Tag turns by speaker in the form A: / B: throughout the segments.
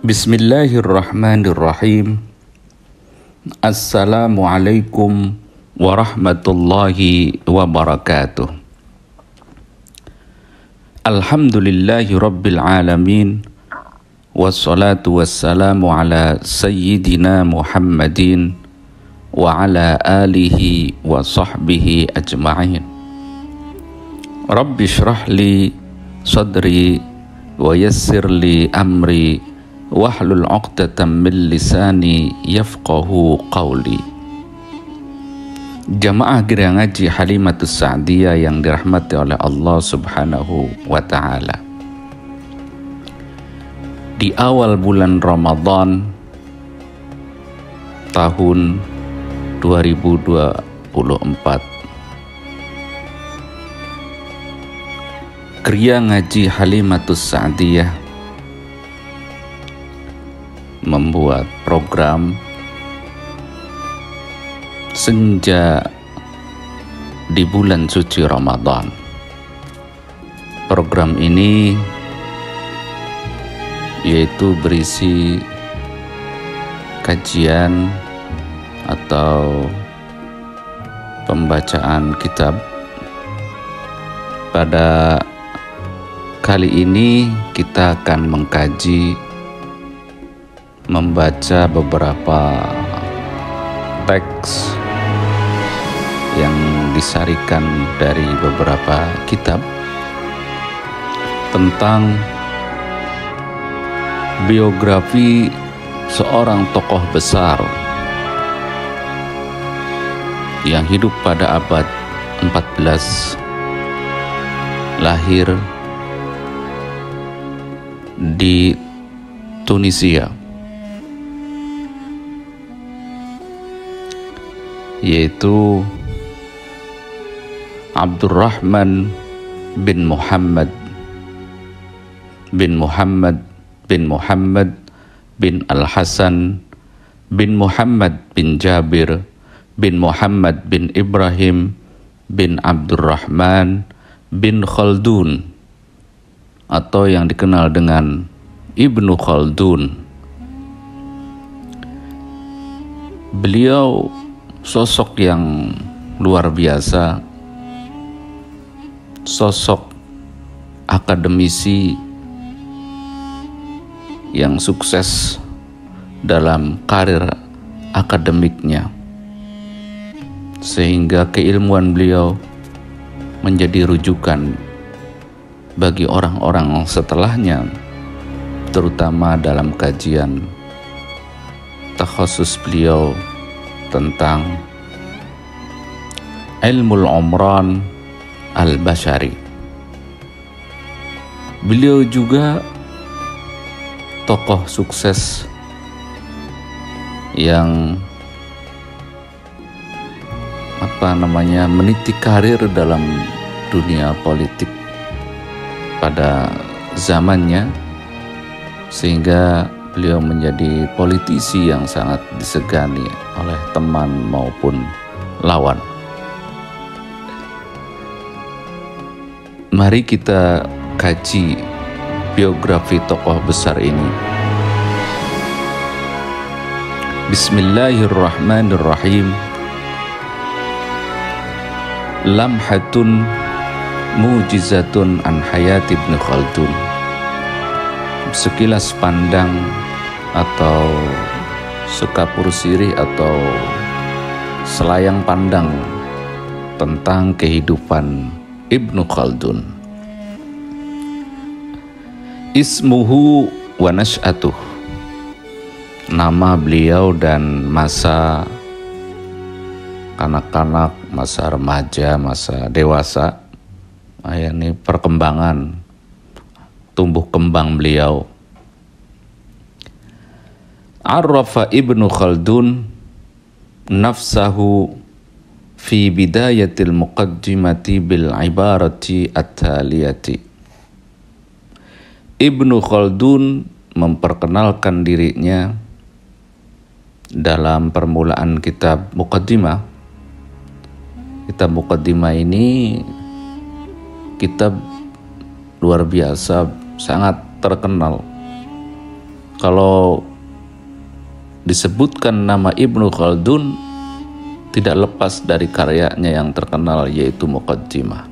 A: Bismillahirrahmanirrahim. Assalamualaikum warahmatullahi wabarakatuh. Alhamdulillahi rabbil alamin. Wassalatu wassalamu ala sayyidina Muhammadin wa ala alihi wa sahbihi ajma'in. Rabbi shrah li sadri wa yassir li amri wahlul 'uqdatam min lisani yafqahu qawli. Jamaah Gereja Ngaji Halimatus Sa'diyah yang dirahmati oleh Allah Subhanahu wa taala. Di awal bulan Ramadan tahun 2024, Gereja Ngaji Halimatus Sa'diyah membuat program senja di bulan suci Ramadan. Program ini yaitu berisi kajian atau pembacaan kitab. Pada kali ini kita akan membaca beberapa teks yang disarikan dari beberapa kitab tentang biografi seorang tokoh besar yang hidup pada abad 14, lahir di Tunisia, yaitu Abdurrahman bin Muhammad bin Al-Hasan bin Muhammad bin Jabir bin Muhammad bin Ibrahim bin Abdurrahman bin Khaldun, atau yang dikenal dengan Ibnu Khaldun. Beliau sosok yang luar biasa, sosok akademisi yang sukses dalam karir akademiknya, sehingga keilmuan beliau menjadi rujukan bagi orang-orang setelahnya, terutama dalam kajian takhasus beliau tentang ilmu umran al-bashari. Beliau juga tokoh sukses yang meniti karir dalam dunia politik pada zamannya, sehingga beliau menjadi politisi yang sangat disegani oleh teman maupun lawan. Mari kita kaji biografi tokoh besar ini. Bismillahirrahmanirrahim. Lamhatun mujizatun an hayat Ibnu Khaldun. Sekilas pandang atau sekapur sirih atau selayang pandang tentang kehidupan Ibnu Khaldun. Ismuhu wa nash'atuh. Nama beliau dan masa kanak-kanak, masa remaja, masa dewasa, ini perkembangan tumbuh kembang beliau. Arrafa Ibnu Khaldun nafsahu fi bidayatil muqaddimati bil ibarati at-taliyati. Ibnu Khaldun memperkenalkan dirinya dalam permulaan kitab Muqaddimah. Kitab Muqaddimah ini kitab luar biasa, sangat terkenal Kalau disebutkan nama Ibnu Khaldun, tidak lepas dari karyanya yang terkenal, yaitu Muqaddimah.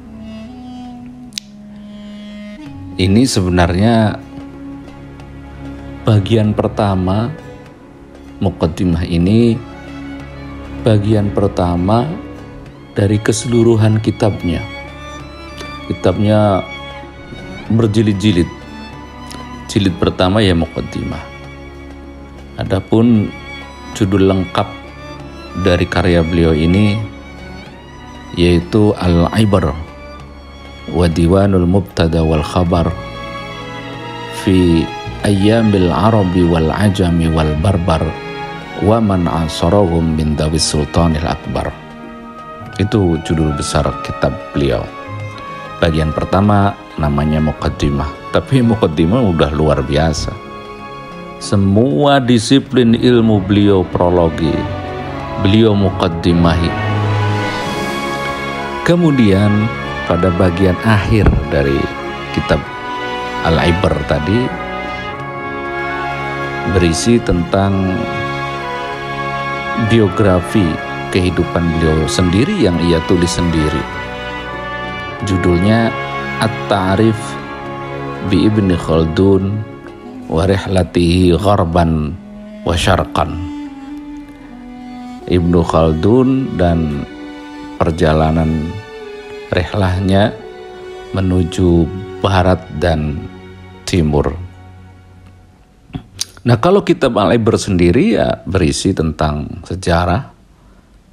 A: Ini sebenarnya bagian pertama. Muqaddimah ini bagian pertama dari keseluruhan kitabnya. Kitabnya berjilid-jilid. Jilid pertama ya Muqaddimah. Adapun judul lengkap dari karya beliau ini yaitu Al-Ibar wa Diwanul Mubtada wal Khabar fi Ayyamil Arabi wal Ajami wal Barbar wa man ansarahum min Dawis Sultanil Akbar. Itu judul besar kitab beliau. Bagian pertama namanya Muqaddimah. Tapi Muqaddimah udah luar biasa. Semua disiplin ilmu beliau prologi, beliau muqaddimahi. Kemudian pada bagian akhir dari kitab Al-Ibar tadi berisi tentang biografi kehidupan beliau sendiri yang ia tulis sendiri. Judulnya At-Ta'rif bi Ibni Khaldun wa Rihlatihi Gharban wa Syarqan. Ibnu Khaldun dan perjalanan rihlahnya menuju barat dan timur. Nah, kalau kitab Al-Ibar sendiri ya berisi tentang sejarah,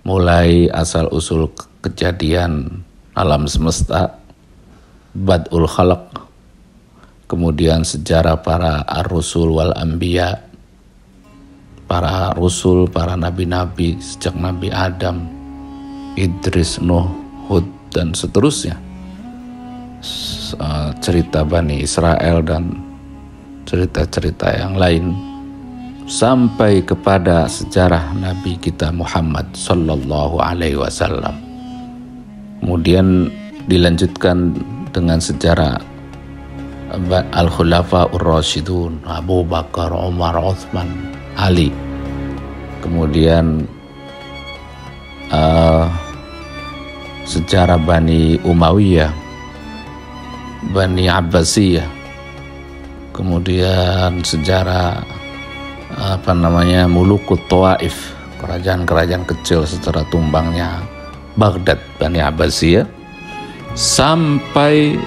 A: mulai asal-usul kejadian alam semesta, Bad'ul Khalaq, kemudian sejarah para ar-rusul wal anbiya, para rusul, para nabi-nabi sejak Nabi Adam, Idris, Nuh, Hud, dan seterusnya. Cerita Bani Israel dan cerita-cerita yang lain, sampai kepada sejarah Nabi kita Muhammad sallallahu alaihi wasallam. Kemudian dilanjutkan dengan sejarah Al-Khulafa Ur-Rasyidun, Abu Bakar, Umar, Uthman, Ali. Kemudian sejarah Bani Umayyah, Bani Abbasiyah. Kemudian sejarah Mulukut Tawaif, kerajaan-kerajaan kecil setelah tumbangnya Baghdad, Bani Abbasiyah, sampai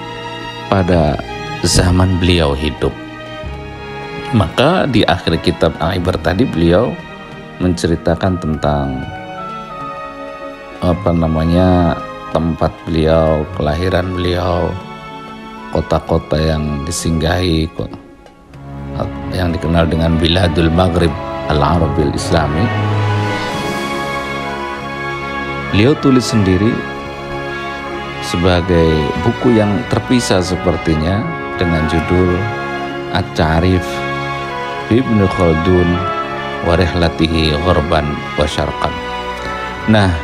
A: pada zaman beliau hidup. Maka di akhir kitab Al-Ibar tadi beliau menceritakan tentang tempat beliau, kelahiran beliau, kota-kota yang disinggahi, yang dikenal dengan Biladul Maghrib Al-Arabil Islami. Beliau tulis sendiri sebagai buku yang terpisah sepertinya dengan judul At-Ta'rif bi Ibni Khaldun wa Rihlatihi Gharban wa Syarqan. Nah,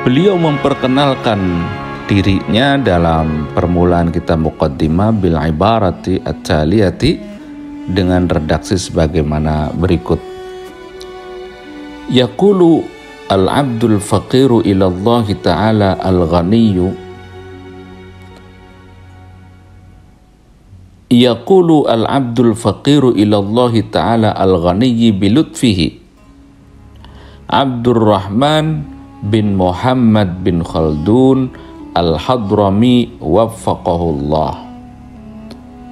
A: beliau memperkenalkan dirinya dalam permulaan kitab Muqaddimah bil ibarati at-taliyati dengan redaksi sebagaimana berikut. Yaqulu al-abdul faqiru ila Allah ta'ala al-ghaniyyu. Yaqulu al-abdul faqiru ila Allah ta'ala al-ghaniyyi bilutfihi. Abdurrahman bin Muhammad bin Khaldun Al-Hadrami waffaqahullah.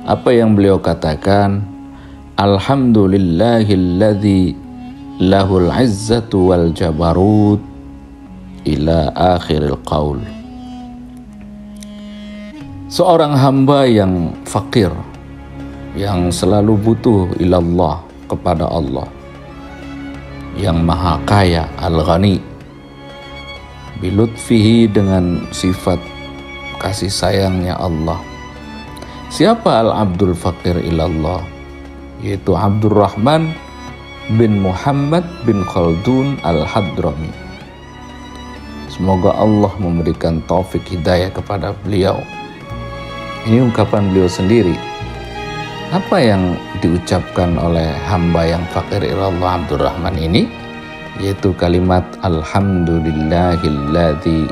A: Apa yang beliau katakan? Alhamdulillahilladzi lahul izzatu wal jabarut ila akhiril qaul. Seorang hamba yang fakir, yang selalu butuh ilallah, kepada Allah yang maha kaya, al-ghani, bilutfihi, dengan sifat kasih sayangnya Allah. Siapa al-abdul fakir ilallah? Yaitu Abdurrahman bin Muhammad bin Khaldun Al-Hadrami. Semoga Allah memberikan taufik hidayah kepada beliau. Ini ungkapan beliau sendiri. Apa yang diucapkan oleh hamba yang fakir ilallah Abdurrahman ini? Yaitu kalimat Alhamdulillahilladzi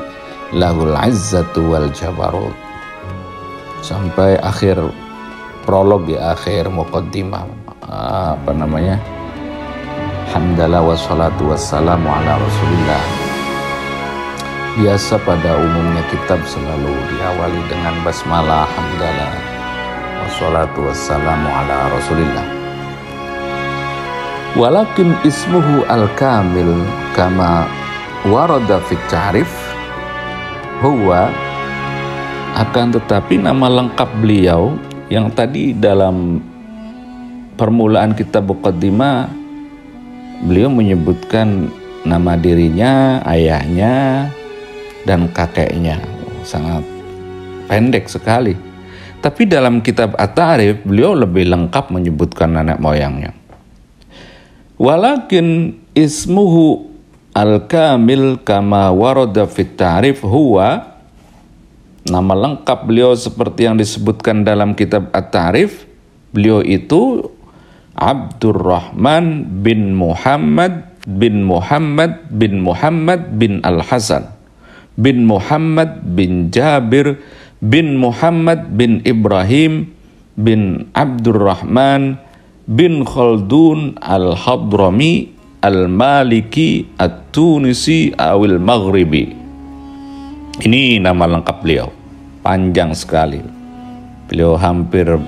A: lahul izzatu wal jabarut. Sampai akhir prolog, ya, akhir muqaddimah, hamdalah wassalatu wassalamu ala rasulillah. Biasa pada umumnya kitab selalu diawali dengan basmalah, hamdalah wassalatu wassalamu ala rasulillah. Walakin ismuhu al-kamil kama warada fit ta'rif huwa, akan tetapi nama lengkap beliau yang tadi dalam permulaan kitab muqaddimah beliau menyebutkan nama dirinya, ayahnya, dan kakeknya. Sangat pendek sekali. Tapi dalam kitab At-Ta'rif beliau lebih lengkap menyebutkan nenek moyangnya. Walakin ismuhu al-kamil kama warada fit ta'rif huwa, nama lengkap beliau seperti yang disebutkan dalam kitab At-Ta'rif, beliau itu Abdurrahman bin Muhammad bin Muhammad bin Muhammad bin Al-Hasan bin Muhammad bin Jabir bin Muhammad bin Ibrahim bin Abdurrahman bin Khaldun Al-Hadrami Al-Maliki At-Tunisi Awil Maghribi. Ini nama lengkap beliau, panjang sekali. Beliau hampir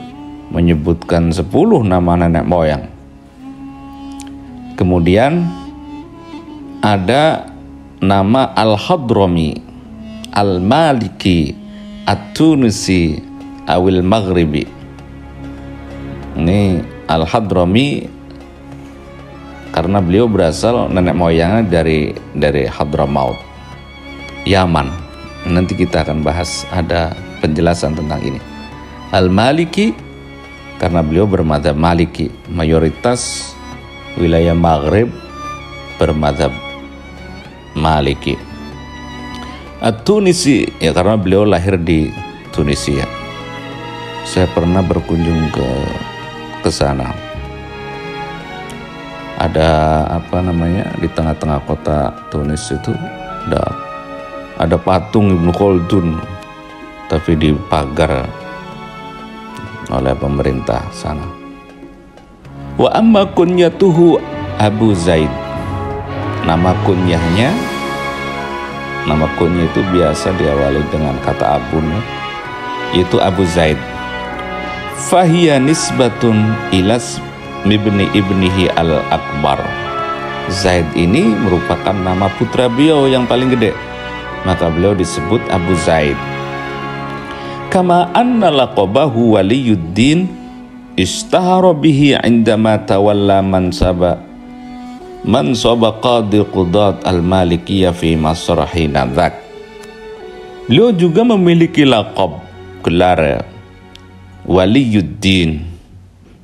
A: menyebutkan 10 nama nenek moyang. Kemudian ada nama Al-Hadrami, Al-Maliki, At-Tunisi, Awil Maghribi. Ini Al-Hadrami karena beliau berasal, nenek moyangnya dari Hadramaut, Yaman. Nanti kita akan bahas, ada penjelasan tentang ini. Al-Maliki karena beliau bermadzhab Maliki, mayoritas wilayah Maghrib bermadzhab Maliki. At-Tunisi ya karena beliau lahir di Tunisia. Saya pernah berkunjung ke sana. Ada di tengah-tengah kota Tunis itu ada patung Ibnu Khaldun, tapi dipagar oleh pemerintah sana. Wa amma kunyatuhu Abu Zaid. Nama kunyah itu biasa diawali dengan kata abun, yaitu Abu Zaid. Fahiya nisbatun ilas ibnihi al-akbar. Zaid ini merupakan nama putra beliau yang paling gede, maka beliau disebut Abu Zaid. Kama anna laqabahu waliyuddin ishtahara bihi indama tawalla mansaba qadi qudat al-malikiyah fi masrahi nadzak. Beliau juga memiliki laqab, gelar waliyuddin.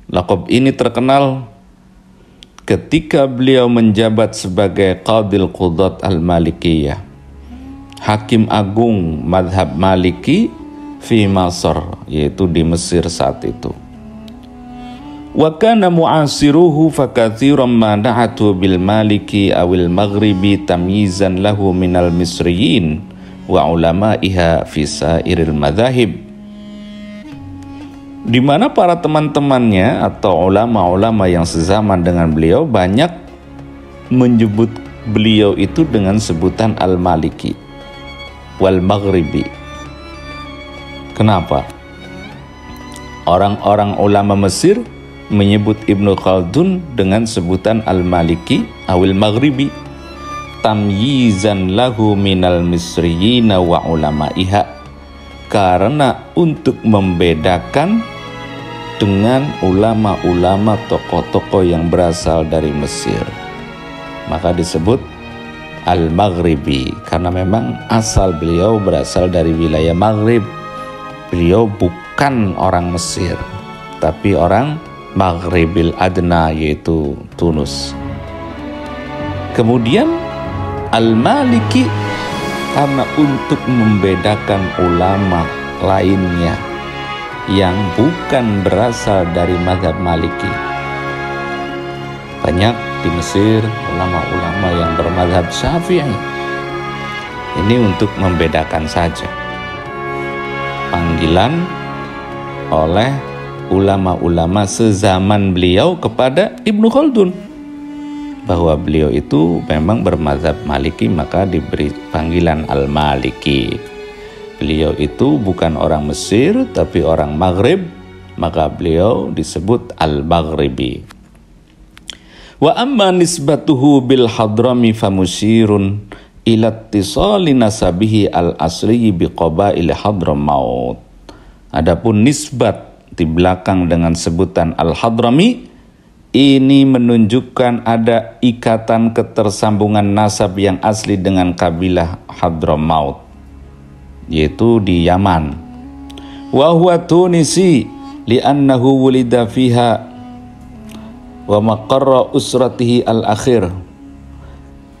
A: Laqab ini terkenal ketika beliau menjabat sebagai qadil qudat al-malikiyah, hakim agung madhab Maliki fi Masr, yaitu di Mesir saat itu. Wa kana mu'asiruhu fakathiran ma na'atu bil Maliki awil Maghribi tamyizan lahu minal Misriyin wa ulama'iha fi sairil madhahib, di mana para teman-temannya atau ulama-ulama yang sezaman dengan beliau banyak menyebut beliau itu dengan sebutan Al-Maliki wal Maghribi. Kenapa? Orang-orang ulama Mesir menyebut Ibnu Khaldun dengan sebutan Al-Maliki awil Maghribi tamyizan lahu minal misriyina wa ulama'iha, karena untuk membedakan dengan ulama-ulama tokoh-tokoh yang berasal dari Mesir, maka disebut Al-Maghribi karena memang asal beliau berasal dari wilayah Maghrib. Beliau bukan orang Mesir, tapi orang Maghribil Adna, yaitu Tunus. Kemudian Al-Maliki karena untuk membedakan ulama lainnya yang bukan berasal dari mazhab Maliki. Banyak di Mesir ulama-ulama yang bermazhab Syafi'i. Ini untuk membedakan saja panggilan oleh ulama-ulama sezaman beliau kepada Ibnu Khaldun, bahwa beliau itu memang bermazhab Maliki, maka diberi panggilan Al-Maliki. Beliau itu bukan orang Mesir tapi orang Maghrib, maka beliau disebut Al-Maghribi. Wa amma nisbatuhu bil hadrami famusyirun ila ittisali nasabihi al-asli bi qabail Hadramaut. Adapun nisbat di belakang dengan sebutan Al-Hadrami, ini menunjukkan ada ikatan ketersambungan nasab yang asli dengan kabilah Hadramaut, yaitu di Yaman. Wa huwa Tunisi li'annahu wulida fiha wa maqarra usratihi al-akhir.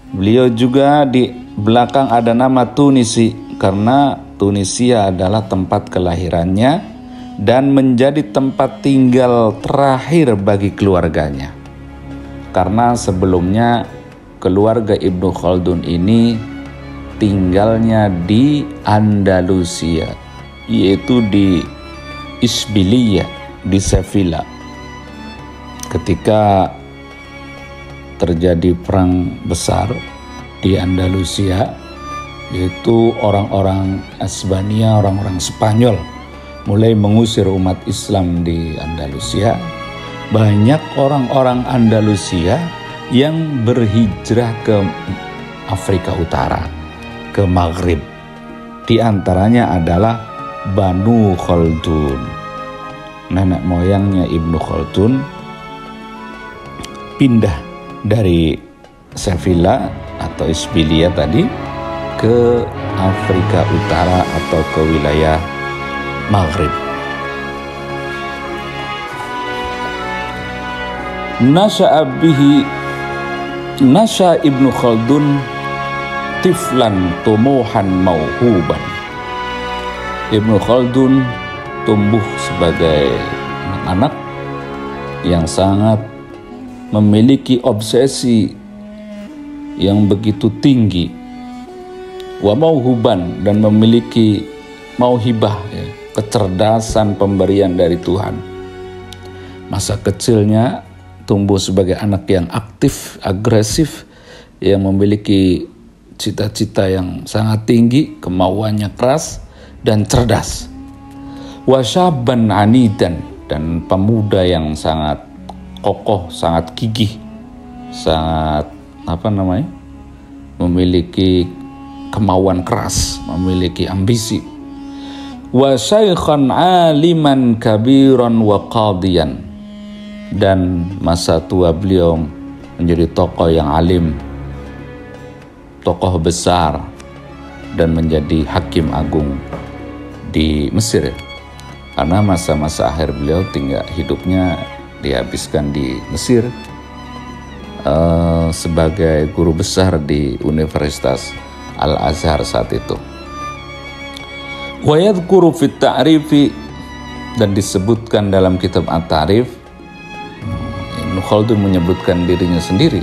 A: Beliau juga di belakang ada nama Tunisi karena Tunisia adalah tempat kelahirannya dan menjadi tempat tinggal terakhir bagi keluarganya. Karena sebelumnya keluarga Ibnu Khaldun ini tinggalnya di Andalusia, yaitu di Isbiliyah, di Sevilla. Ketika terjadi perang besar di Andalusia, yaitu orang-orang Asbania, orang-orang Spanyol mulai mengusir umat Islam di Andalusia, banyak orang-orang Andalusia yang berhijrah ke Afrika Utara, ke Maghrib. Di antaranya adalah Banu Khaldun. Nenek moyangnya Ibnu Khaldun pindah dari Sevilla atau Isbilia tadi ke Afrika Utara atau ke wilayah Maghrib. Nasya Ibnu Khaldun tiflan tumuhan mauhuban. Ibnu Khaldun tumbuh sebagai anak yang sangat memiliki obsesi yang begitu tinggi, wa mauhuban, dan memiliki mauhibah, ya, kecerdasan pemberian dari Tuhan. Masa kecilnya tumbuh sebagai anak yang aktif, agresif, yang memiliki cita-cita yang sangat tinggi, kemauannya keras dan cerdas. Wasyaban anidan, dan pemuda yang sangat kokoh, sangat gigih, sangat memiliki kemauan keras, memiliki ambisi. Wa syaikhan aliman kabiran wa qadiyan, dan masa tua beliau menjadi tokoh yang alim, tokoh besar, dan menjadi hakim agung di Mesir, karena masa-masa akhir beliau hidupnya dihabiskan di Mesir sebagai guru besar di Universitas Al-Azhar saat itu. Wa yadhkuru fit ta'rifi, dan disebutkan dalam kitab At-Ta'rif, Ibnu Khaldun menyebutkan dirinya sendiri.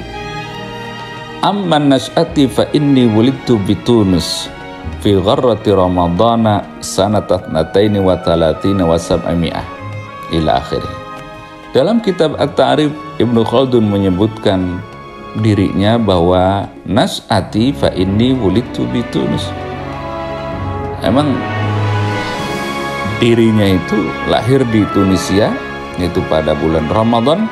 A: Amman nash'ati fa inni wulidtu bi Tunis fi gharrati Ramadana sanata 32 wa 700 ila akhirih. Dalam kitab At-Ta'rif, Ibnu Khaldun menyebutkan dirinya bahwa nas'ati fa inni wulidtu bi Tunis. Emang dirinya itu lahir di Tunisia, yaitu pada bulan Ramadan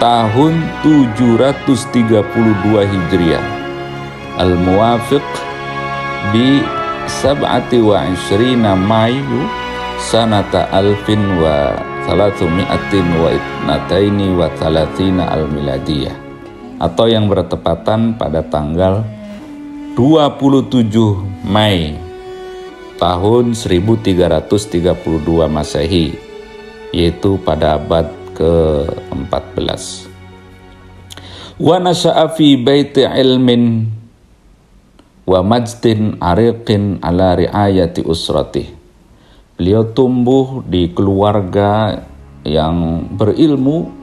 A: tahun 732 Hijriah, al-muwafiq bi 27 Mayu sanata alfin wa 332 al-miladiyah, atau yang bertepatan pada tanggal 27 Mei tahun 1332 Masehi, yaitu pada abad ke-14. Wa nasya'a fi baiti ilmin wa majdin ariqin ala riayati usratih. Beliau tumbuh di keluarga yang berilmu,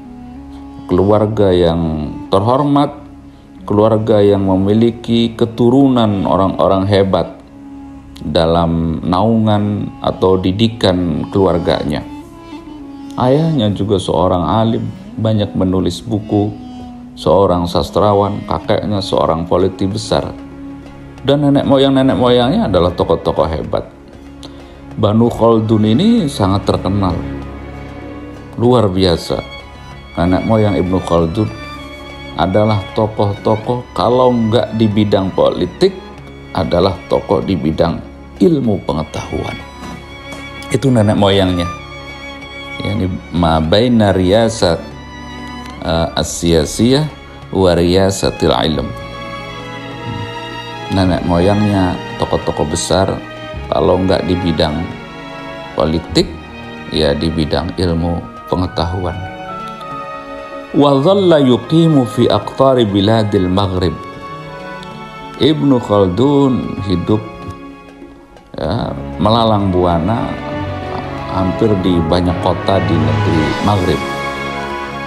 A: keluarga yang terhormat, keluarga yang memiliki keturunan orang-orang hebat dalam naungan atau didikan keluarganya. Ayahnya juga seorang alim, banyak menulis buku, seorang sastrawan, kakeknya seorang politik besar, dan nenek moyangnya adalah tokoh-tokoh hebat. Banu Khaldun ini sangat terkenal, luar biasa. Nenek moyang Ibnu Khaldun adalah tokoh-tokoh, kalau enggak di bidang politik, adalah tokoh di bidang ilmu pengetahuan. Itu nenek moyangnya. Yani ma baina riyasat as-siyasiyah wa riyasatil ilm. Nenek moyangnya tokoh-tokoh besar, kalau enggak di bidang politik, ya di bidang ilmu pengetahuan. Wa dhalla yuqimu fi aqtari biladil maghrib. Ibnu Khaldun hidup melalang buana hampir di banyak kota di negeri Maghrib.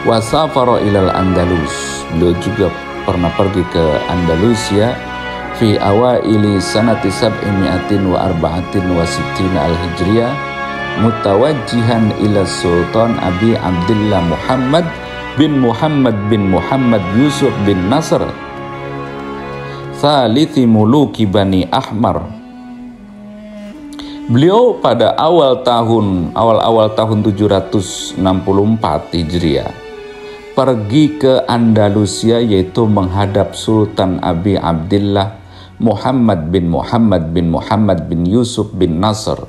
A: Wa safara ilal Andalus. Beliau juga pernah pergi ke Andalusia fi awaili sanati 764 al-Hijriyah, mutawajjihan ila Sultan Abi Abdullah Muhammad bin Muhammad Yusuf bin Nasr, thalithi muluki Bani Ahmar. Beliau pada awal tahun 764 Hijriah pergi ke Andalusia, yaitu menghadap Sultan Abi Abdullah Muhammad bin Yusuf bin Nasr,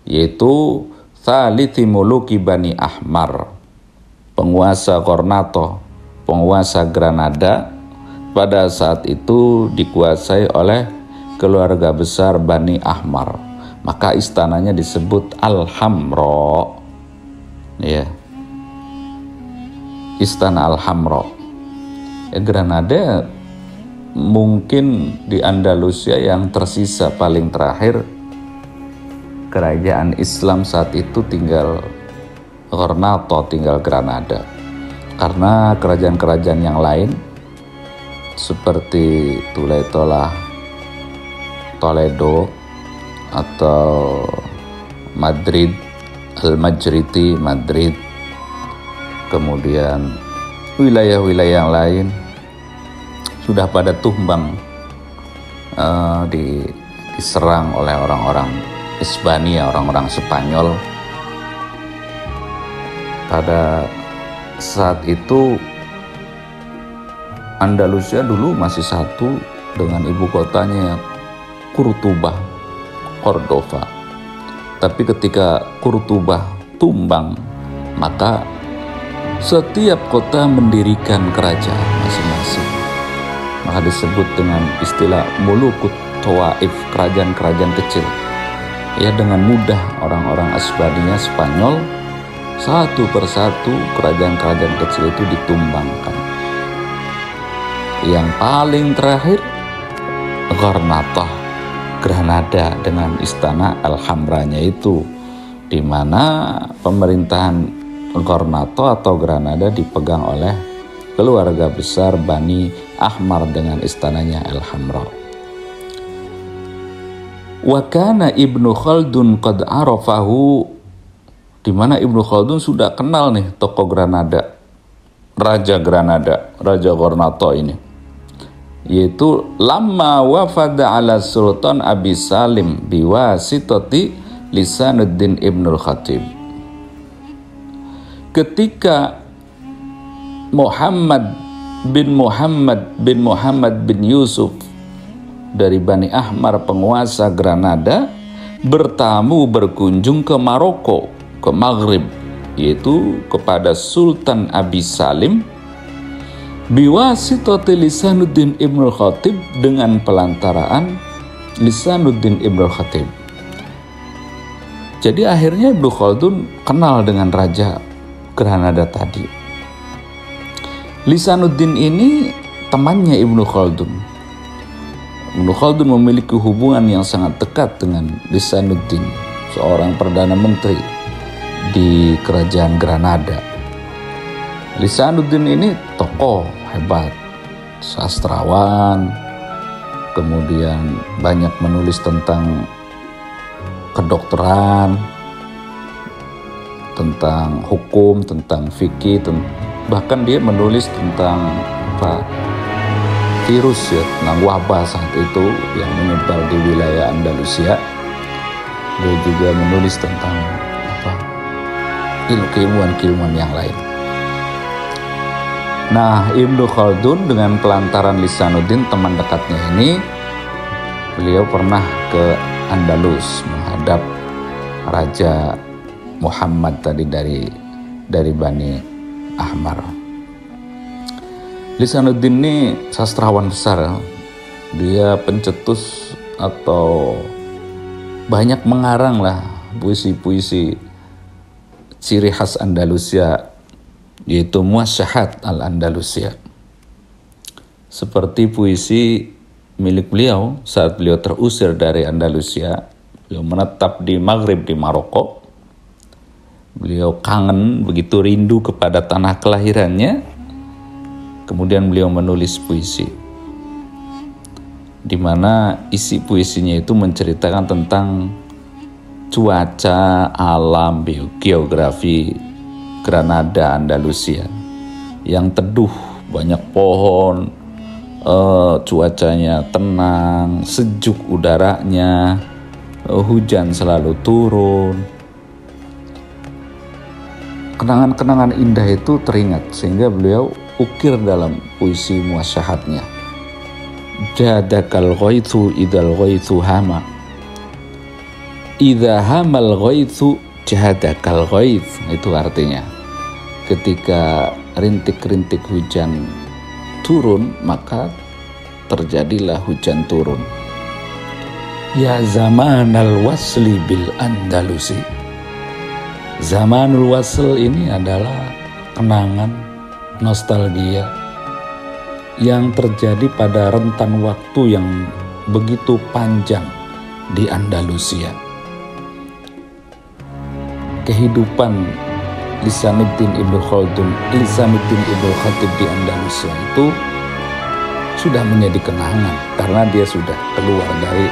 A: yaitu thalithi muluki Bani Ahmar, penguasa Kornato, penguasa Granada. Pada saat itu dikuasai oleh keluarga besar Bani Ahmar. Maka istananya disebut Al-Hamra. Ya. Istana Al-Hamra. Granada mungkin di Andalusia yang tersisa paling terakhir. Kerajaan Islam saat itu tinggal Kornato, tinggal Granada. Karena kerajaan-kerajaan yang lain seperti Toledo atau Madrid, Al-Majriti, Madrid, kemudian wilayah-wilayah yang lain sudah pada tumbang, diserang oleh orang-orang Hispania, orang-orang Spanyol. Pada saat itu Andalusia dulu masih satu dengan ibu kotanya Córdoba. Tapi ketika Córdoba tumbang, maka setiap kota mendirikan kerajaan masing-masing. Maka disebut dengan istilah mulukut tawaif, kerajaan-kerajaan kecil. Ya, dengan mudah orang-orang Hispania, Spanyol, satu persatu kerajaan-kerajaan kecil itu ditumbangkan. Yang paling terakhir Granada dengan istana Alhambranya itu, di mana pemerintahan Kornato atau Granada dipegang oleh keluarga besar Bani Ahmar dengan istananya Alhamra. Wa kana Ibnu Khaldun qad arafahu, di mana Ibnu Khaldun sudah kenal nih tokoh Granada, Raja Kornato ini, yaitu lamma wafada ala Sultan Abi Salim biwasitati Lisanuddin Ibnul Khatib. Ketika Muhammad bin Yusuf dari Bani Ahmar, penguasa Granada, berkunjung ke Maroko, ke Maghrib, yaitu kepada Sultan Abi Salim biwasitati Lisanuddin Ibnul Khatib, dengan pelantaraan Lisanuddin Ibnul Khatib. Jadi akhirnya Ibnu Khaldun kenal dengan Raja Granada tadi. Lisanuddin ini temannya Ibnu Khaldun. Ibnu Khaldun memiliki hubungan yang sangat dekat dengan Lisanuddin, seorang perdana menteri di kerajaan Granada. Lisanuddin ini tokoh hebat, sastrawan, kemudian banyak menulis tentang kedokteran, tentang hukum, tentang fikih, bahkan dia menulis tentang virus ya, tentang wabah saat itu yang menyebar di wilayah Andalusia. Dia juga menulis tentang keilmuan-keilmuan yang lain. Nah, Ibnu Khaldun dengan pelantaran Lisanuddin, teman dekatnya ini, beliau pernah ke Andalus menghadap Raja Muhammad tadi dari Bani Ahmar. Lisanuddin ini sastrawan besar. Dia pencetus atau banyak mengarang lah puisi-puisi ciri khas Andalusia, yaitu Muasyahat al-Andalusia. Seperti puisi milik beliau saat beliau terusir dari Andalusia, beliau menetap di Maghrib di Maroko. Beliau kangen, begitu rindu kepada tanah kelahirannya. Kemudian beliau menulis puisi, di mana isi puisinya itu menceritakan tentang cuaca, alam, geografi Granada, Andalusia yang teduh, banyak pohon, cuacanya tenang, sejuk udaranya, hujan selalu turun. Kenangan-kenangan indah itu teringat sehingga beliau ukir dalam puisi Muasyahatnya. Jadakal ghaithu idal ghaithu hama, idza hamal ghaithu jahadakal ghaith. Itu artinya, ketika rintik-rintik hujan turun, maka terjadilah hujan turun. Ya zamanal wasli bil Andalusi. Zamanul wasl ini adalah kenangan, nostalgia yang terjadi pada rentan waktu yang begitu panjang di Andalusia. Kehidupan Lisanuddin Ibnu Khatib di Andalusia itu sudah menjadi kenangan karena dia sudah keluar dari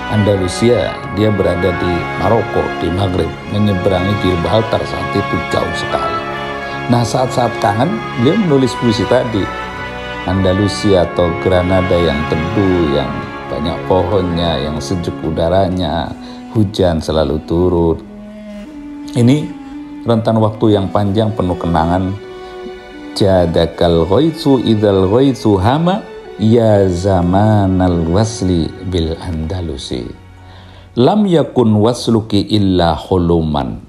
A: Andalusia. Dia berada di Maroko, di Maghrib, menyeberangi Gibraltar saat itu jauh sekali. Nah, saat-saat kangen beliau menulis puisi tadi, Andalusia atau Granada yang teduh, yang banyak pohonnya, yang sejuk udaranya, hujan selalu turun. Ini rentan waktu yang panjang penuh kenangan. Jadakal ghaitsu idzal ghaitsu hama, ya zamanal wasli bil Andalusi. Lam yakun wasluki illa huluman.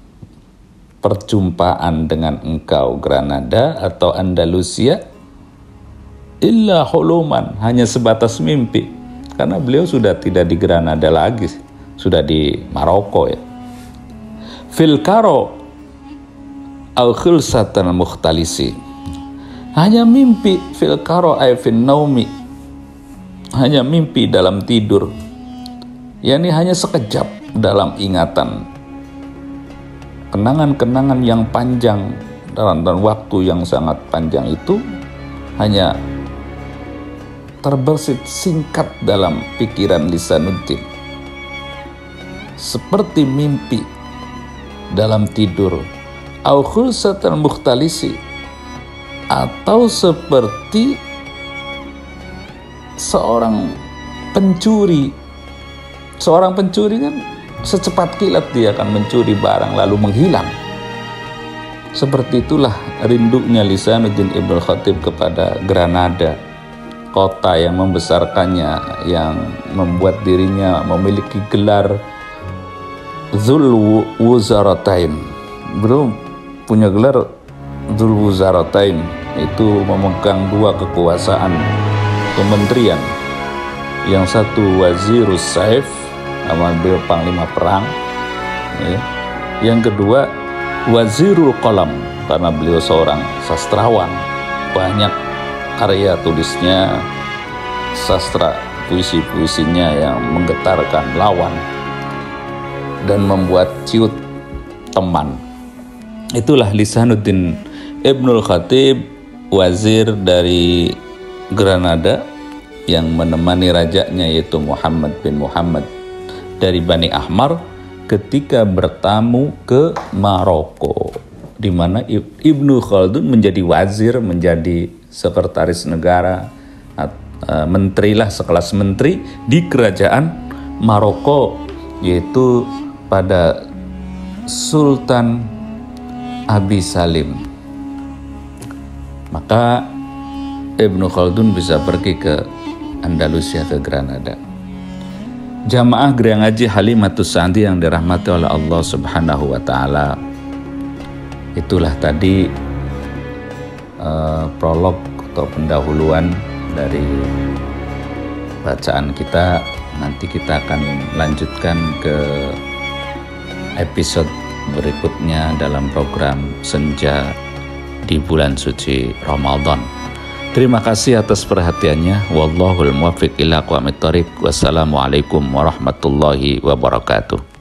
A: Perjumpaan dengan engkau Granada atau Andalusia illa huluman, hanya sebatas mimpi. Karena beliau sudah tidak di Granada lagi, sudah di Maroko ya. Fil karo au khulsatan mukhtalisi, hanya mimpi. Fil karo ay fin naumi, hanya mimpi dalam tidur, yakni hanya sekejap dalam ingatan. Kenangan-kenangan yang panjang dalam waktu yang sangat panjang itu hanya terbersit singkat dalam pikiran Lisanuddin, seperti mimpi dalam tidur, au khulsatan mukhtalisi, atau seperti seorang pencuri. Seorang pencuri kan secepat kilat dia akan mencuri barang lalu menghilang. Seperti itulah rindunya Lisanuddin Ibnu Khatib kepada Granada, kota yang membesarkannya, yang membuat dirinya memiliki gelar Dzul Wuzaratain. Beliau punya gelar Dzul Wuzaratain, itu memegang dua kekuasaan kementerian. Yang satu Wazirus Saif, nama beliau panglima perang ya. Yang kedua Wazirul Qalam, karena beliau seorang sastrawan, banyak karya tulisnya, sastra puisi-puisinya yang menggetarkan lawan. dan membuat ciut teman. Itulah Lisanuddin Ibnul Khatib, wazir dari Granada yang menemani rajanya yaitu Muhammad bin Muhammad dari Bani Ahmar ketika bertamu ke Maroko, di mana Ibnu Khaldun menjadi wazir, menjadi sekretaris negara, menteri lah, sekelas menteri di kerajaan Maroko, yaitu pada Sultan Abi Salim. Maka Ibnu Khaldun bisa pergi ke Andalusia, ke Granada. Jamaah Gereja Ngaji Halimatus Sa'diyah yang dirahmati oleh Allah Subhanahu wa taala. Itulah tadi prolog atau pendahuluan dari bacaan kita. Nanti kita akan lanjutkan ke episode berikutnya dalam program Senja di bulan suci Ramadan. Terima kasih atas perhatiannya. Wallahul muwaffiq ila aqwamit thoriq. Wassalamualaikum warahmatullahi wabarakatuh.